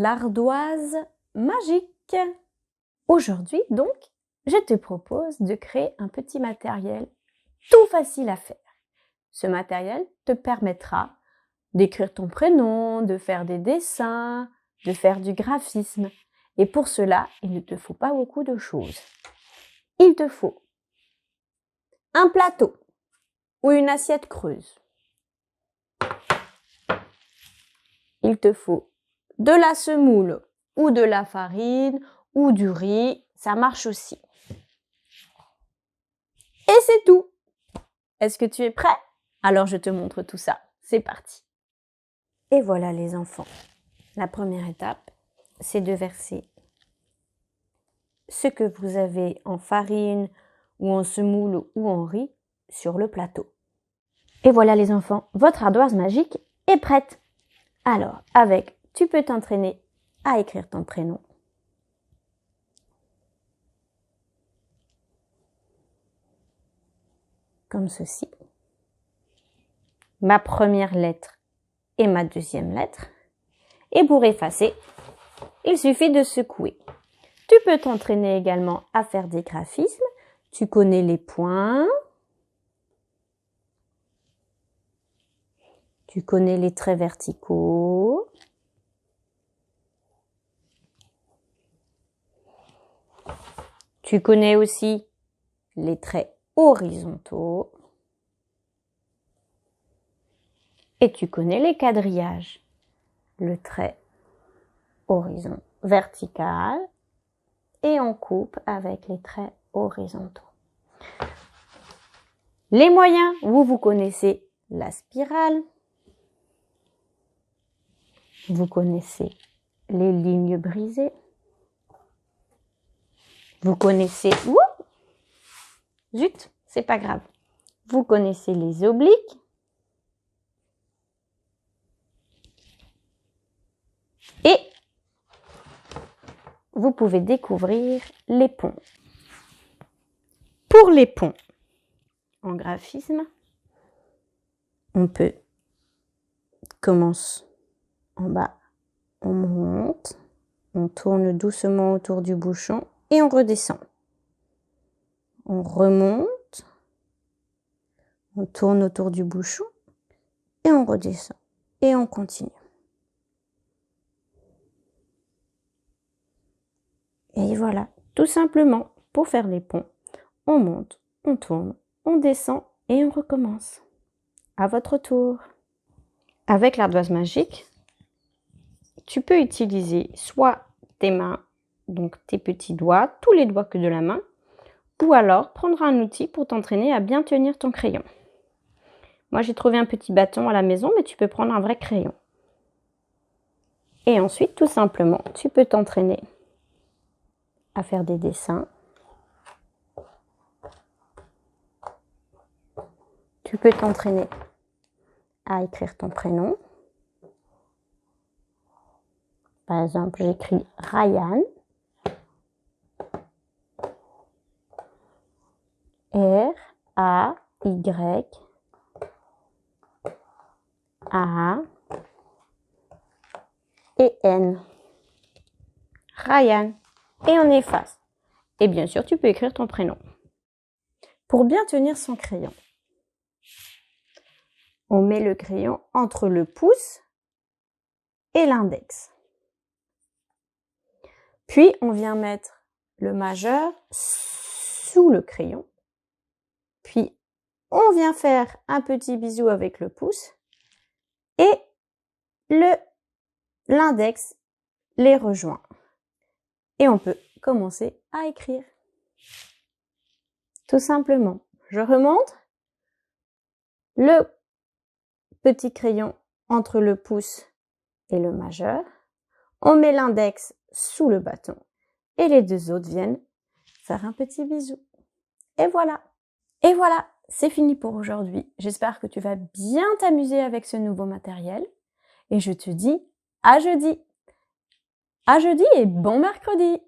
l'ardoise magique. Aujourd'hui donc, je te propose de créer un petit matériel tout facile à faire. Ce matériel te permettra d'écrire ton prénom, de faire des dessins, de faire du graphisme. Et pour cela, il ne te faut pas beaucoup de choses. Il te faut un plateau ou une assiette creuse. Il te faut de la semoule ou de la farine ou du riz, ça marche aussi. Et c'est tout. Est-ce que tu es prêt? Alors je te montre tout ça. C'est parti. Et voilà les enfants. La première étape, c'est de verser ce que vous avez en farine ou en semoule ou en riz sur le plateau. Et voilà les enfants, votre ardoise magique est prête. Alors, tu peux t'entraîner à écrire ton prénom. Comme ceci. Ma première lettre et ma deuxième lettre. Et pour effacer, il suffit de secouer. Tu peux t'entraîner également à faire des graphismes. Tu connais les points. Tu connais les traits verticaux. Tu connais aussi les traits horizontaux. Et tu connais les quadrillages. Le trait vertical et on coupe avec les traits horizontaux. Les moyens, vous connaissez la spirale. Vous connaissez les lignes brisées. Vous connaissez... Zut, c'est pas grave. Vous connaissez les obliques. Et vous pouvez découvrir les ponts. Pour les ponts en graphisme, on commence en bas, on monte, on tourne doucement autour du bouchon et on redescend. On remonte, on tourne autour du bouchon et on redescend. Et on continue. Et voilà, tout simplement, pour faire les ponts, on monte, on tourne, on descend et on recommence. À votre tour. Avec l'ardoise magique, tu peux utiliser soit tes mains, donc tes petits doigts, tous les doigts que de la main, ou alors prendre un outil pour t'entraîner à bien tenir ton crayon. Moi, j'ai trouvé un petit bâton à la maison, mais tu peux prendre un vrai crayon. Et ensuite, tout simplement, tu peux t'entraîner à faire des dessins. Tu peux t'entraîner à écrire ton prénom. Par exemple, j'écris Ryan. R-A-Y-A-N. Ryan. Et on efface. Et bien sûr, tu peux écrire ton prénom. Pour bien tenir son crayon, on met le crayon entre le pouce et l'index. Puis, on vient mettre le majeur sous le crayon. Puis, on vient faire un petit bisou avec le pouce et l'index les rejoint. Et on peut commencer à écrire. Tout simplement, je remonte le petit crayon entre le pouce et le majeur. On met l'index sous le bâton et les deux autres viennent faire un petit bisou. Et voilà. Et voilà, c'est fini pour aujourd'hui. J'espère que tu vas bien t'amuser avec ce nouveau matériel. Et je te dis à jeudi. À jeudi et bon mercredi.